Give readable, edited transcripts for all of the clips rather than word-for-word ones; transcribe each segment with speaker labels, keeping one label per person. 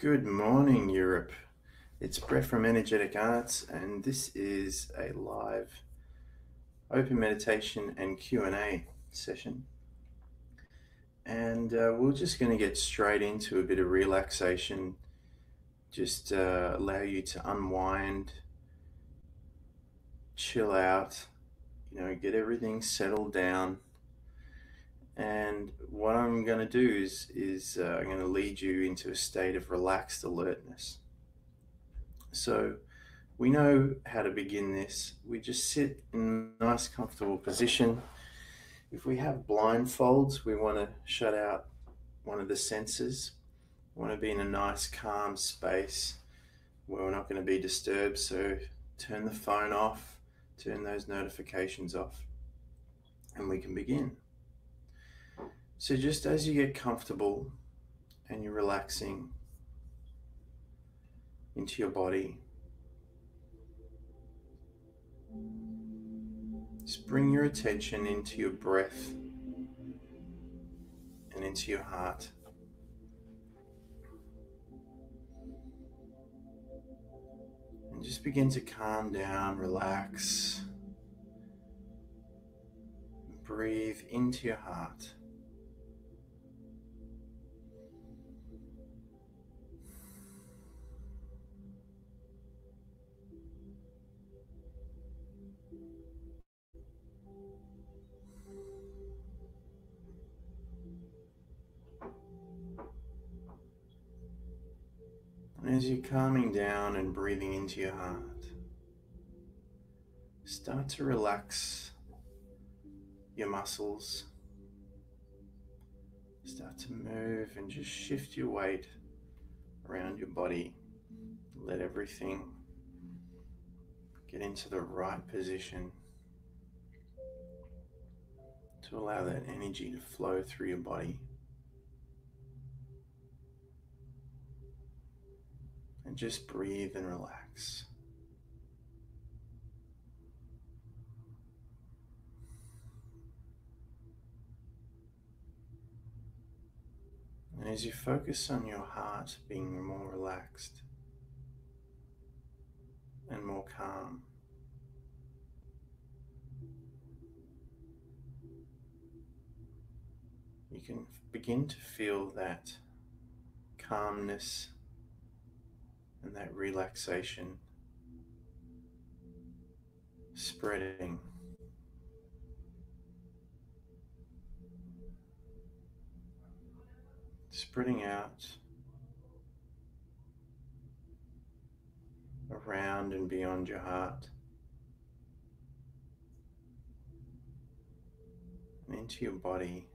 Speaker 1: Good morning, Europe. It's Brett from Energetic Arts, and this is a live open meditation and Q&A session. And we're just going to get straight into a bit of relaxation, just allow you to unwind, chill out, get everything settled down. And what I'm going to do is I'm going to lead you into a state of relaxed alertness. So we know how to begin this. We just sit in a nice comfortable position. If we have blindfolds, we want to shut out one of the senses. We want to be in a nice calm space where we're not going to be disturbed. So turn the phone off, turn those notifications off, and we can begin. So just as you get comfortable and you're relaxing into your body, just bring your attention into your breath and into your heart. And just begin to calm down, relax. Breathe into your heart. And as you're calming down and breathing into your heart, start to relax your muscles. Start to move and just shift your weight around your body. Let everything get into the right position to allow that energy to flow through your body. And just breathe and relax. And as you focus on your heart being more relaxed and more calm, you can begin to feel that calmness and that relaxation spreading out around and beyond your heart and into your body,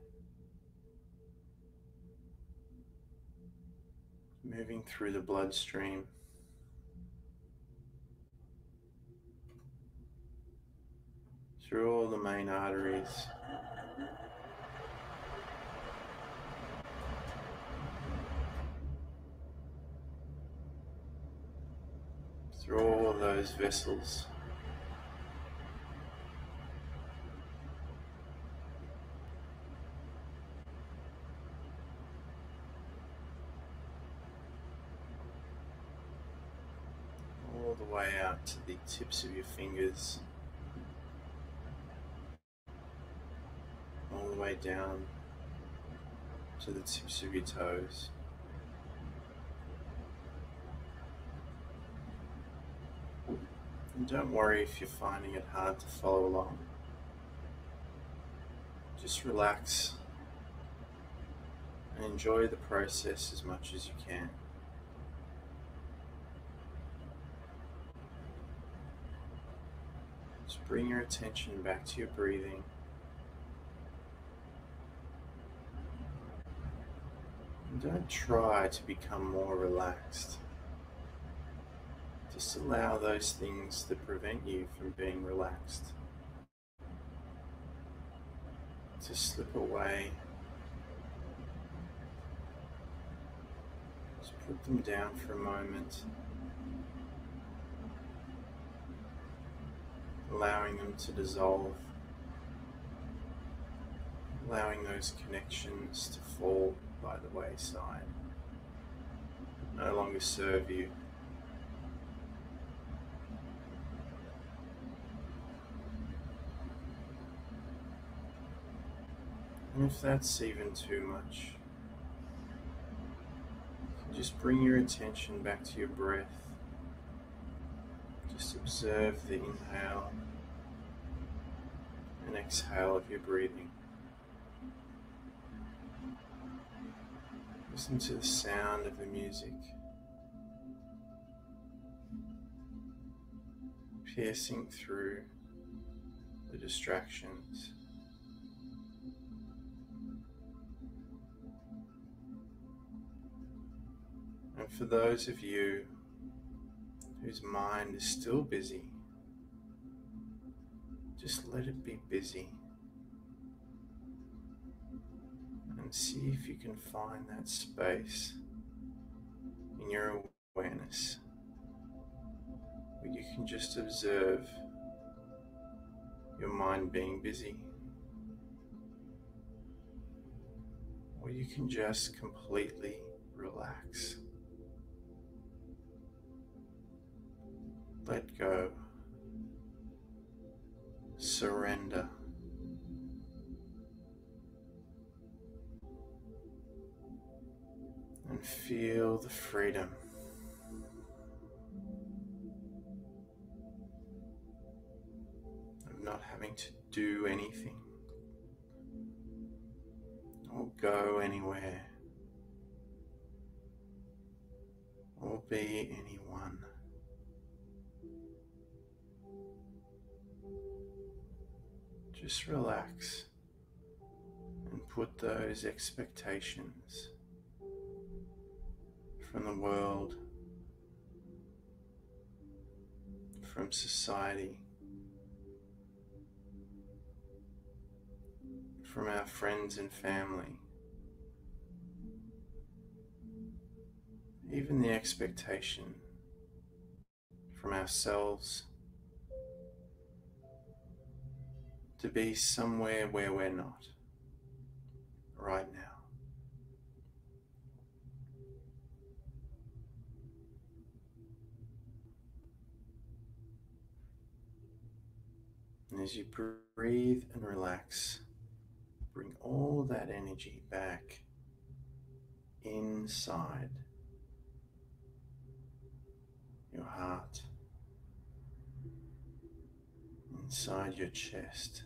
Speaker 1: moving through the bloodstream, through all the main arteries, through all those vessels, all the way out to the tips of your fingers, all the way down to the tips of your toes. And don't worry if you're finding it hard to follow along. Just relax and enjoy the process as much as you can. Just bring your attention back to your breathing. And don't try to become more relaxed. Just allow those things that prevent you from being relaxed to slip away. Just put them down for a moment, allowing them to dissolve, allowing those connections to fall by the wayside. no longer serve you. And if that's even too much, just bring your attention back to your breath. Just observe the inhale and exhale of your breathing. Listen to the sound of the music, piercing through the distractions. And for those of you whose mind is still busy, just let it be busy and see if you can find that space in your awareness where you can just observe your mind being busy, or you can just completely relax. Let go, surrender, and feel the freedom of not having to do anything or go anywhere or be anyone. Just relax and put those expectations from the world, from society, from our friends and family, even the expectation from ourselves to be somewhere where we're not right now. And as you breathe and relax, bring all that energy back inside your heart, inside your chest.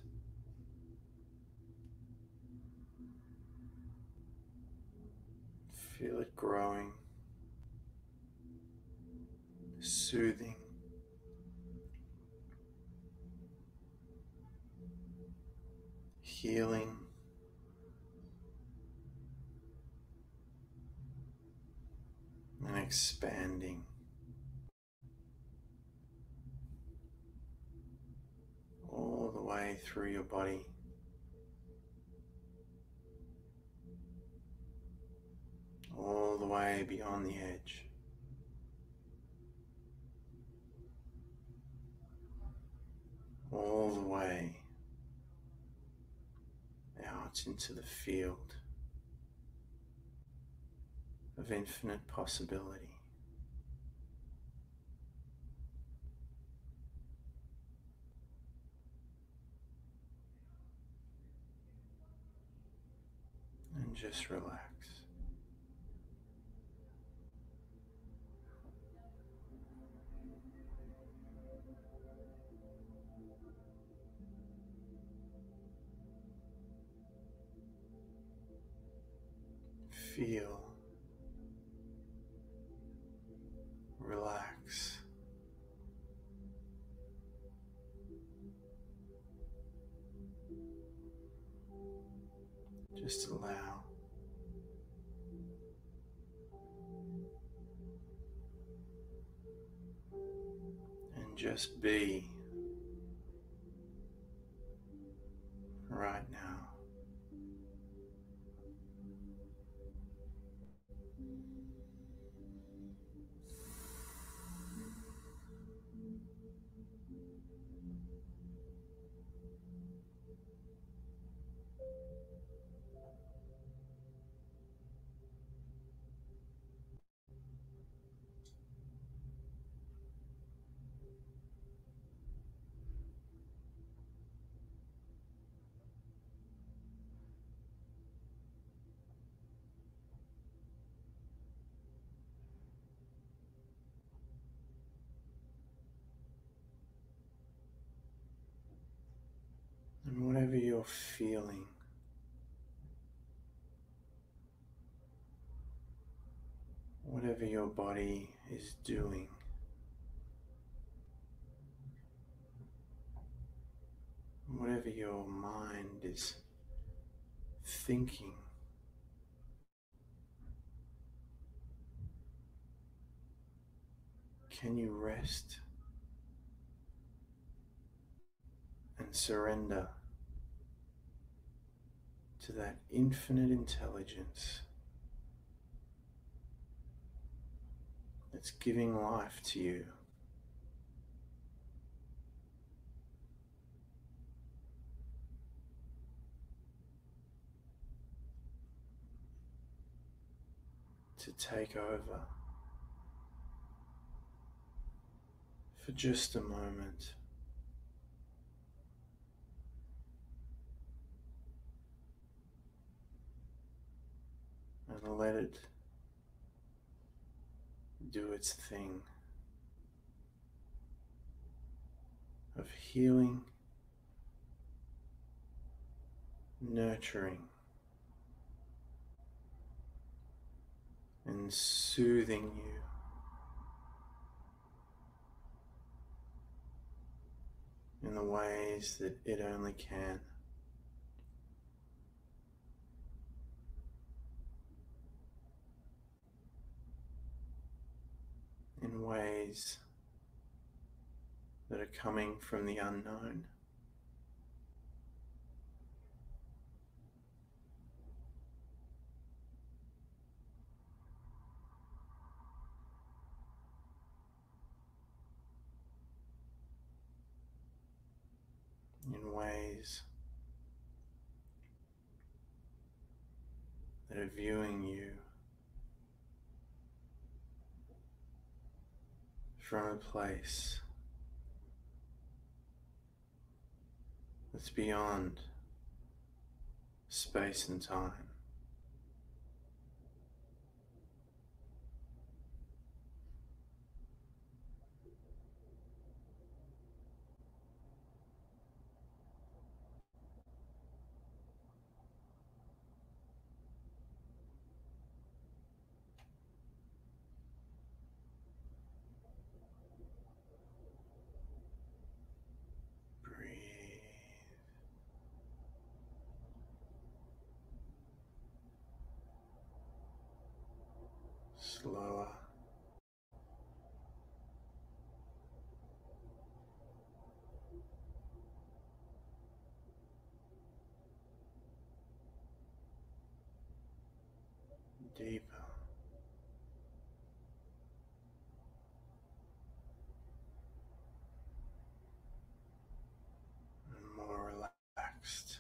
Speaker 1: Feel it growing, soothing, healing, and expanding. All the way through your body, all the way beyond the edge, all the way out into the field of infinite possibility. And just relax. Feel, relax, just allow. And just be right now. you're feeling. Whatever your body is doing, whatever your mind is thinking, can you rest and surrender to that infinite intelligence that's giving life to you? To take over for just a moment. And let it do its thing of healing, nurturing, and soothing you in the ways that it only can. In ways that are coming from the unknown. In ways that are viewing you from a place that's beyond space and time. Breathe. Slower. Deeper. And more relaxed.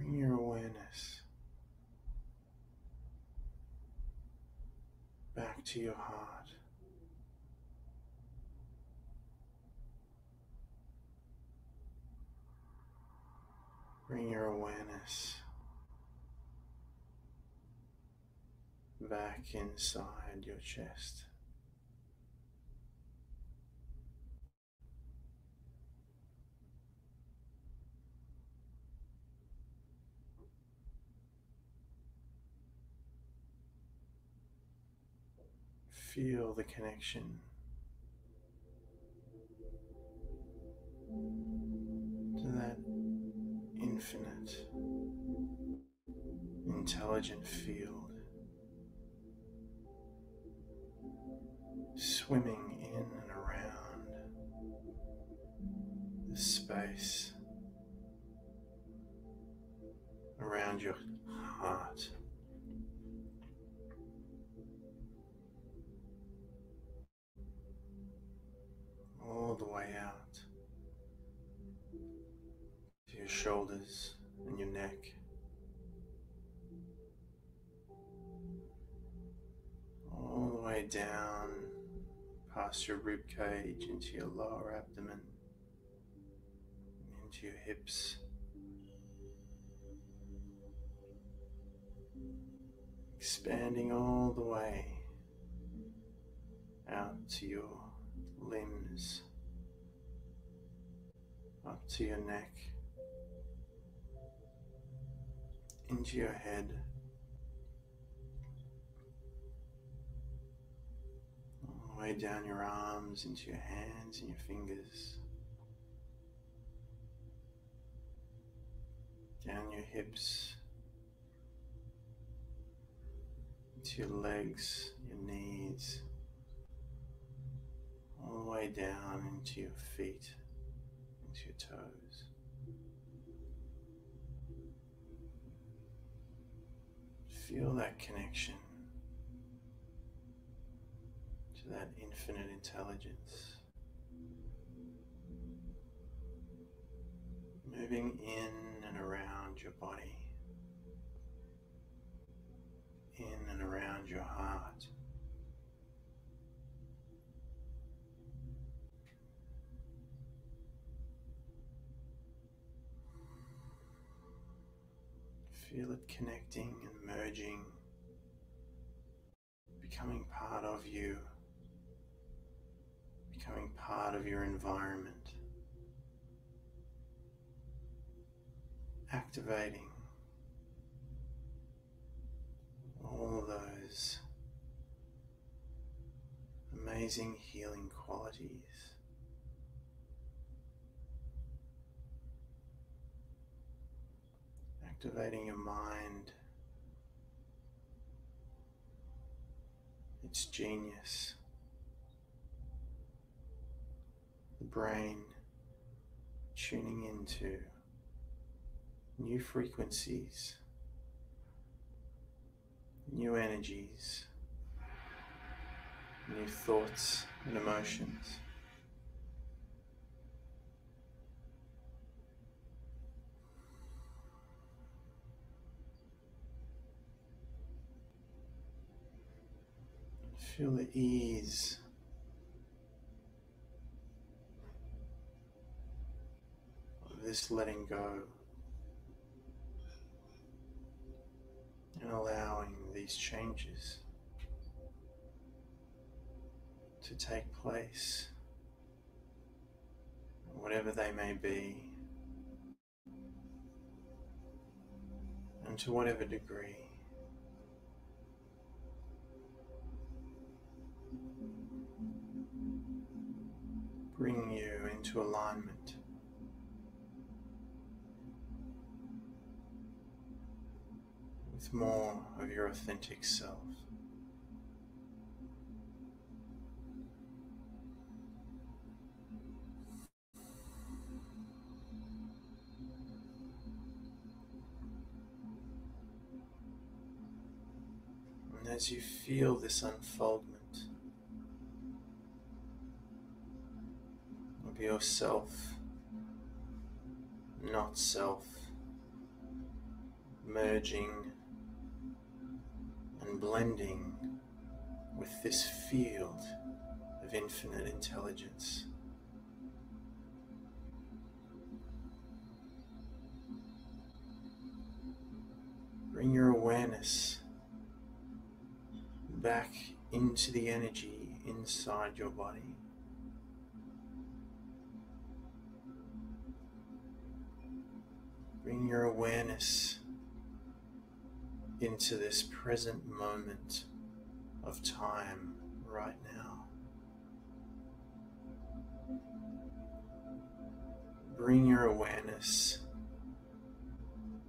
Speaker 1: Bring your awareness back to your heart. Bring your awareness back inside your chest. Feel the connection to that infinite, intelligent field, swimming in and around the space around your heart. All the way out to your shoulders and your neck, all the way down past your rib cage into your lower abdomen, into your hips, expanding all the way out to your limbs, up to your neck, into your head, all the way down your arms, into your hands and your fingers, down your hips, into your legs, your knees, all the way down into your feet, into your toes. Feel that connection to that infinite intelligence, moving in and around your body, in and around your heart. Feel it connecting and merging, becoming part of you, becoming part of your environment, activating all of those amazing healing qualities. Activating your mind, its genius, the brain tuning into new frequencies, new energies, new thoughts and emotions. Feel the ease of this letting go and allowing these changes to take place, whatever they may be, and to whatever degree. Bring you into alignment with more of your authentic self. And as you feel this unfoldment of yourself, not self, merging and blending with this field of infinite intelligence. Bring your awareness back into the energy inside your body. Bring your awareness into this present moment of time right now. Bring your awareness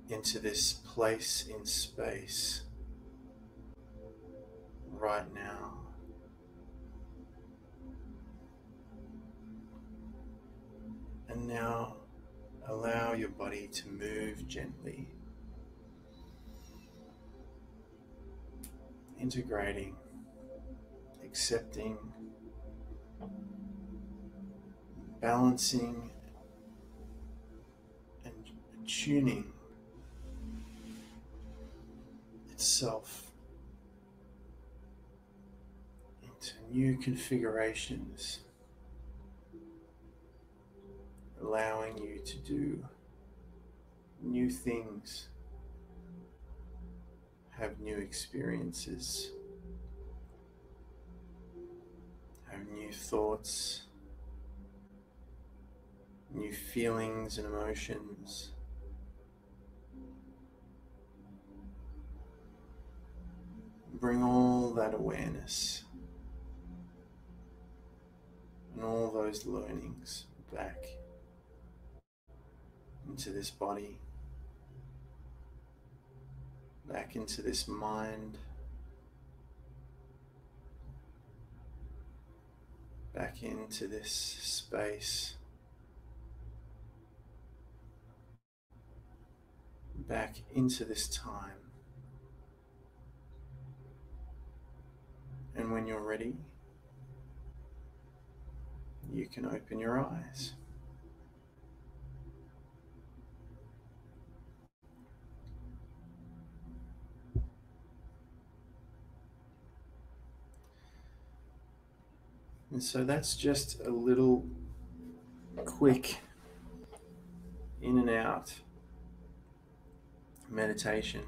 Speaker 1: into this place in space right now. And now allow your body to move gently, integrating, accepting, balancing, and tuning itself into new configurations, allowing you to do new things, have new experiences, have new thoughts, new feelings and emotions. Bring all that awareness and all those learnings back into this body, back into this mind, back into this space, back into this time. And when you're ready, you can open your eyes. And so that's just a little quick in and out meditation.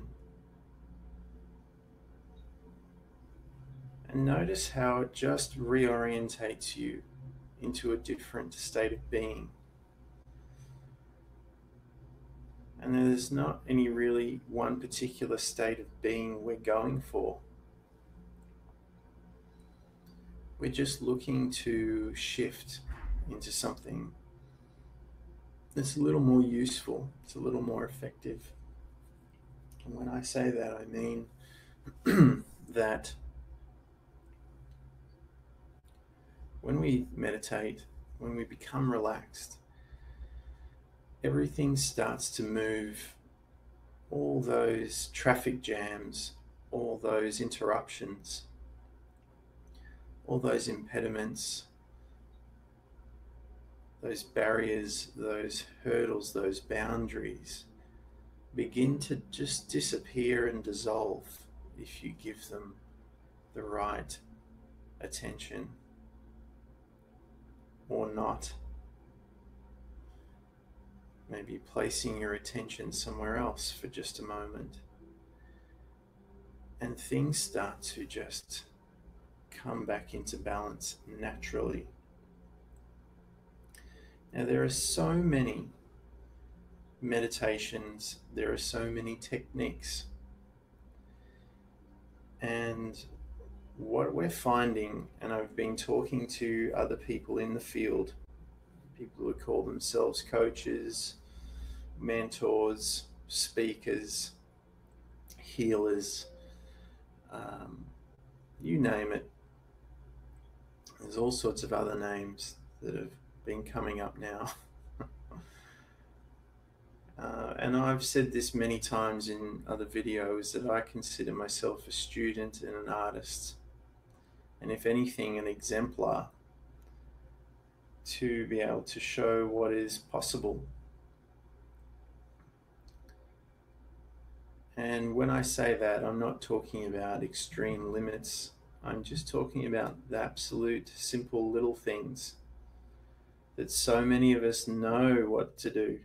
Speaker 1: And notice how it just reorientates you into a different state of being. And there's not any really one particular state of being we're going for. We're just looking to shift into something that's a little more useful, it's a little more effective. And when I say that, I mean that when we meditate, when we become relaxed, everything starts to move. All those traffic jams, all those interruptions, all those impediments, those barriers, those hurdles, those boundaries begin to just disappear and dissolve if you give them the right attention or not. Maybe placing your attention somewhere else for just a moment, and things start to just come back into balance naturally. Now, there are so many meditations, there are so many techniques, and what we're finding, and I've been talking to other people in the field, people who call themselves coaches, mentors, speakers, healers, you name it. There's all sorts of other names that have been coming up now. And I've said this many times in other videos that I consider myself a student and an artist, and if anything, an exemplar to be able to show what is possible. And when I say that, I'm not talking about extreme limits. I'm just talking about the absolute simple little things that so many of us know what to do,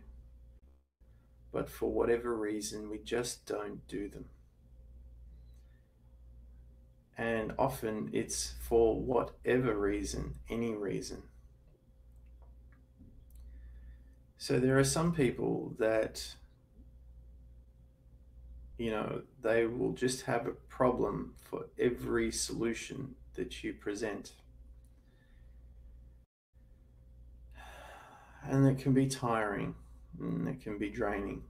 Speaker 1: but for whatever reason, we just don't do them. And often it's for whatever reason, any reason. So there are some people that, they will just have a problem for every solution that you present. And it can be tiring and it can be draining.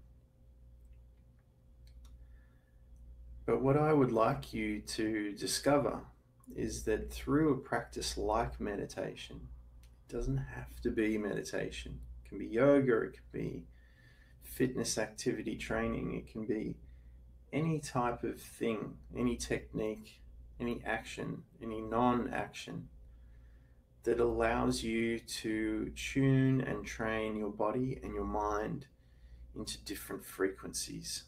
Speaker 1: But what I would like you to discover is that through a practice like meditation, it doesn't have to be meditation. It can be yoga, it can be fitness activity training, it can be any type of thing, any technique, any action, any non-action that allows you to tune and train your body and your mind into different frequencies.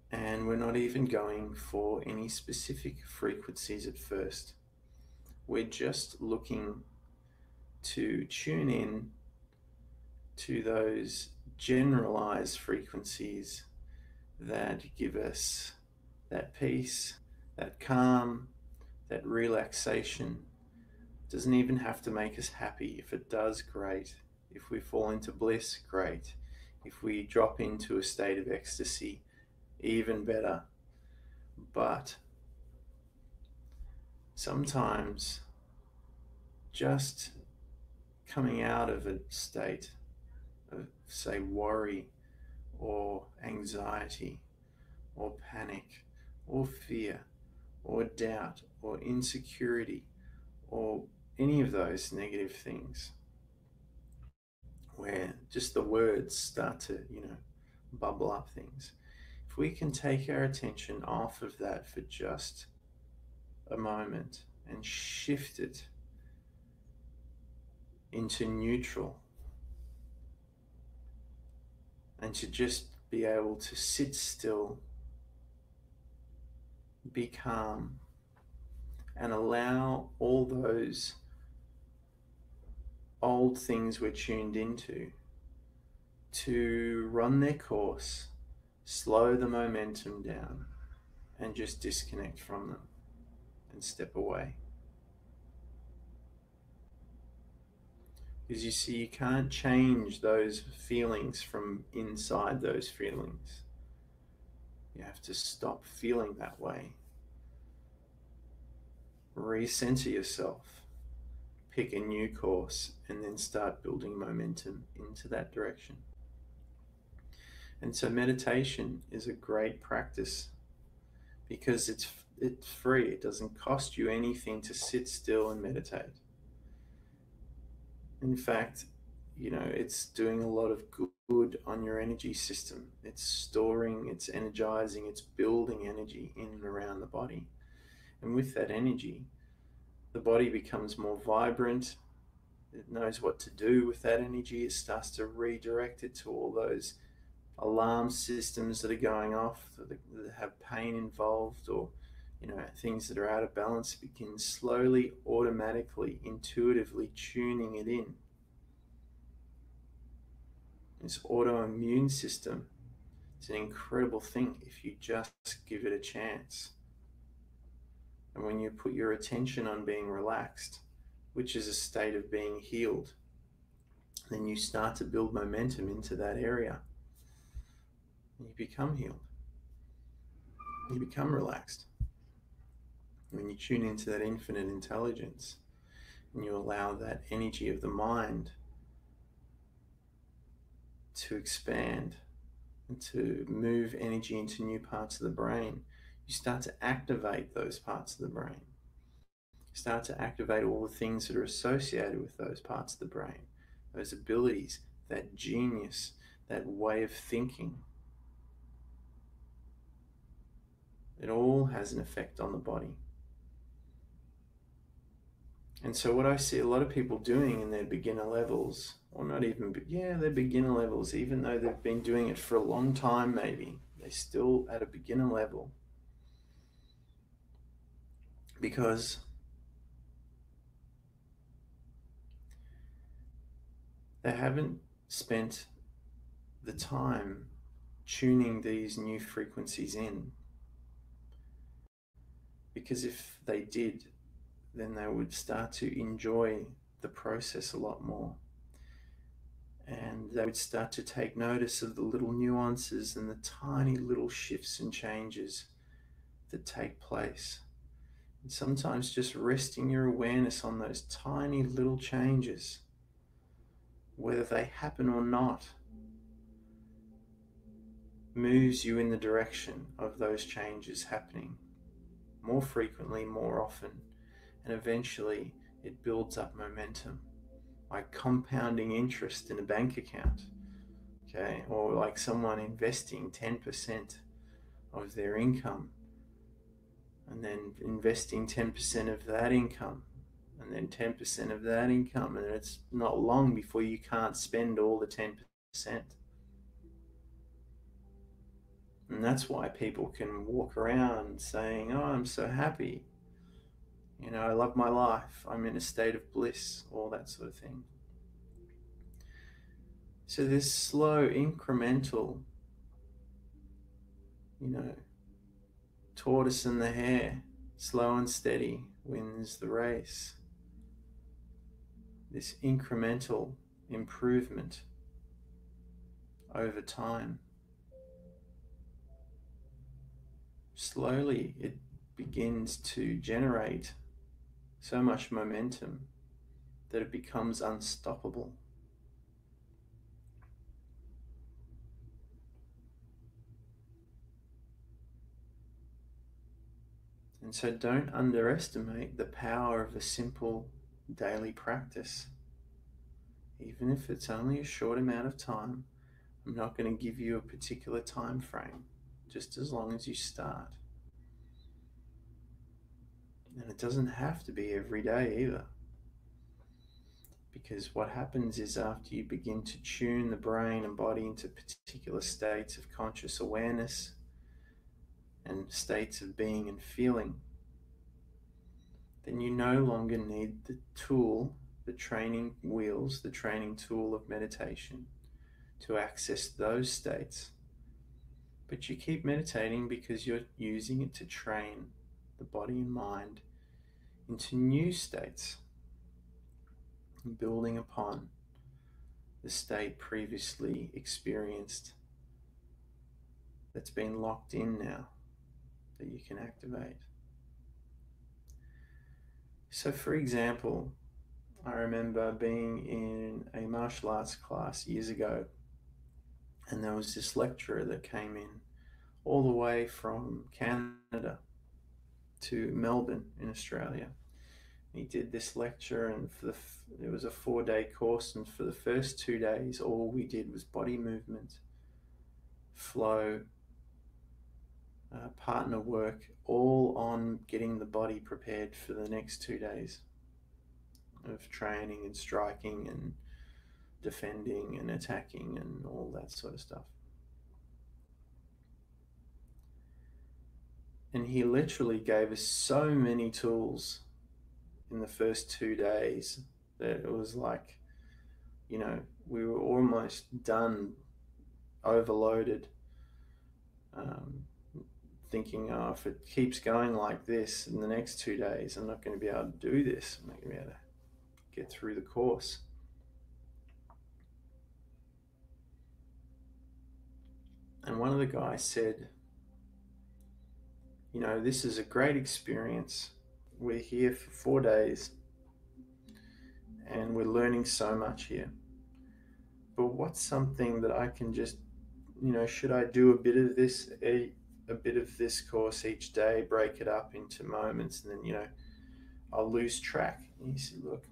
Speaker 1: And we're not even going for any specific frequencies at first. We're just looking to tune in to those generalized frequencies that give us that peace, that calm, that relaxation. It doesn't even have to make us happy. If it does, great. If we fall into bliss, great. If we drop into a state of ecstasy, even better. But sometimes just coming out of a state of, say, worry or anxiety or panic or fear or doubt or insecurity or any of those negative things, where just the words start to, bubble up things. If we can take our attention off of that for just a moment and shift it into neutral, and to just be able to sit still, be calm, and allow all those old things we're tuned into to run their course, slow the momentum down, and just disconnect from them and step away. Because you see, you can't change those feelings from inside those feelings. You have to stop feeling that way. Recenter yourself, pick a new course, and then start building momentum into that direction. And so meditation is a great practice because it's free. It doesn't cost you anything to sit still and meditate. In fact, it's doing a lot of good on your energy system. It's storing, it's energizing, it's building energy in and around the body. And with that energy, the body becomes more vibrant. It knows what to do with that energy. It starts to redirect it to all those alarm systems that are going off, that have pain involved, or things that are out of balance. Begin slowly, automatically, intuitively tuning it in. This autoimmune system is an incredible thing if you just give it a chance. And when you put your attention on being relaxed, which is a state of being healed, then you start to build momentum into that area. And you become healed. You become relaxed. When you tune into that infinite intelligence and you allow that energy of the mind to expand and to move energy into new parts of the brain, you start to activate those parts of the brain. You start to activate all the things that are associated with those parts of the brain, those abilities, that genius, that way of thinking. It all has an effect on the body. And so what I see a lot of people doing in their beginner levels, or not even, yeah, their beginner levels, even though they've been doing it for a long time, maybe, they're still at a beginner level because they haven't spent the time tuning these new frequencies in. Because if they did, then they would start to enjoy the process a lot more. And they would start to take notice of the little nuances and the tiny little shifts and changes that take place. And sometimes just resting your awareness on those tiny little changes, whether they happen or not, moves you in the direction of those changes happening more frequently, more often, and eventually it builds up momentum, like compounding interest in a bank account, okay, or like someone investing 10% of their income and then investing 10% of that income and then 10% of that income, and it's not long before you can't spend all the 10%. And that's why people can walk around saying, oh, I'm so happy, you know, I love my life, I'm in a state of bliss, all that sort of thing. So this slow, incremental, you know, tortoise and the hare, slow and steady wins the race. This incremental improvement over time. Slowly it begins to generate so much momentum that it becomes unstoppable. And so don't underestimate the power of a simple daily practice. Even if it's only a short amount of time, I'm not going to give you a particular time frame, just as long as you start. And it doesn't have to be every day either. Because what happens is after you begin to tune the brain and body into particular states of conscious awareness and states of being and feeling, then you no longer need the tool, the training wheels, the training tool of meditation to access those states. But you keep meditating because you're using it to train the body and mind into new states, building upon the state previously experienced that's been locked in now that you can activate. So for example, I remember being in a martial arts class years ago, and there was this lecturer that came in all the way from Canada to Melbourne in Australia. He did this lecture, and it was a 4-day course, and for the first 2 days all we did was body movement, flow, partner work, all on getting the body prepared for the next 2 days of training and striking and defending and attacking and all that sort of stuff. And he literally gave us so many tools in the first 2 days that it was like, you know, we were almost done, overloaded, thinking, oh, if it keeps going like this in the next 2 days, I'm not going to be able to do this. I'm not going to be able to get through the course. And one of the guys said, you know, this is a great experience. We're here for 4 days and we're learning so much here. But what's something that I can just, you know, should I do a bit of this course each day, break it up into moments, and then, you know, I'll lose track. And you see, look,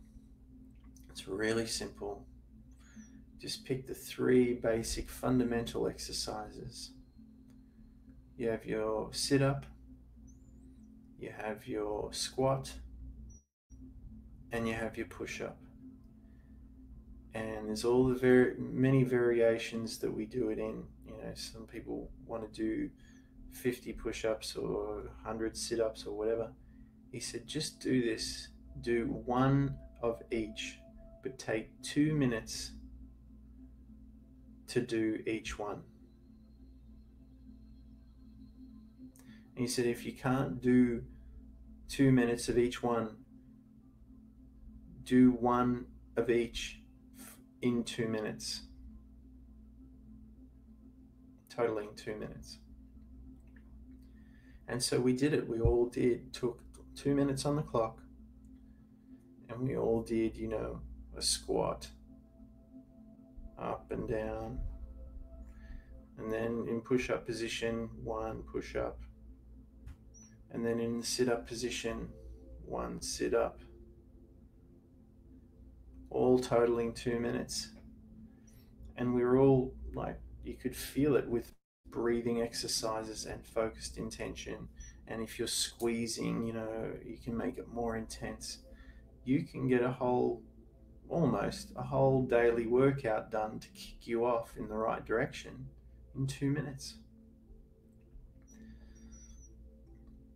Speaker 1: it's really simple. Just pick the 3 basic fundamental exercises. You have your sit-up, you have your squat, and you have your push-up. And there's all the many variations that we do it in. You know, some people want to do 50 push-ups or 100 sit-ups or whatever. He said, just do this. Do one of each, but take 2 minutes to do each one. And he said, if you can't do 2 minutes of each one, do one of each in 2 minutes, totaling 2 minutes. And so we did it. We all did, took 2 minutes on the clock, and we all did, you know, a squat, up and down, and then in push-up position, one push-up, and then in the sit-up position, one sit-up, all totaling 2 minutes. And we were all like, you could feel it with breathing exercises and focused intention. And if you're squeezing, you know, you can make it more intense. You can get almost a whole daily workout done to kick you off in the right direction in 2 minutes.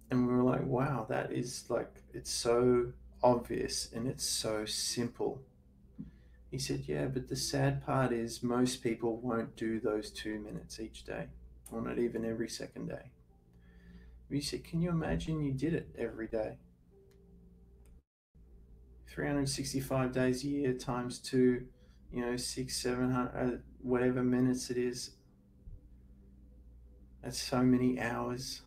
Speaker 1: And we were like, wow, that is like, it's so obvious and it's so simple. He said, yeah, but the sad part is most people won't do those 2 minutes each day, or not even every second day. He said, can you imagine you did it every day? 365 days a year times 2, you know, 600, 700, whatever minutes it is. That's so many hours.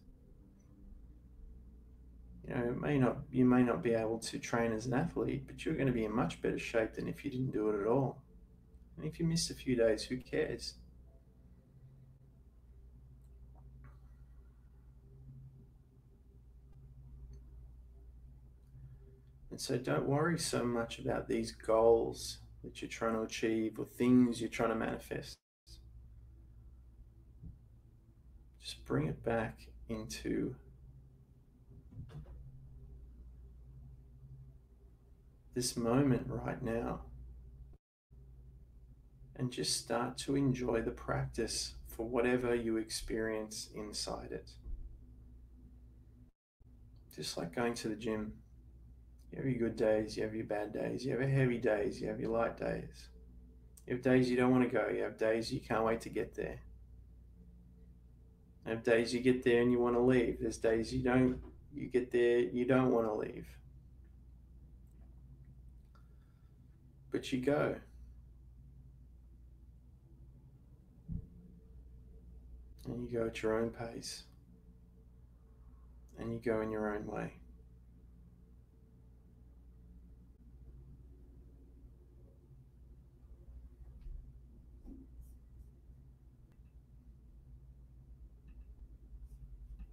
Speaker 1: You know, you may not be able to train as an athlete, but you're going to be in much better shape than if you didn't do it at all. And if you miss a few days, who cares? And so don't worry so much about these goals that you're trying to achieve or things you're trying to manifest. Just bring it back into this moment right now and just start to enjoy the practice for whatever you experience inside it. Just like going to the gym. You have your good days, you have your bad days, you have your heavy days, you have your light days. You have days you don't want to go, you have days you can't wait to get there. You have days you get there and you want to leave. There's days you get there, you don't want to leave. But you go. And you go at your own pace. And you go in your own way.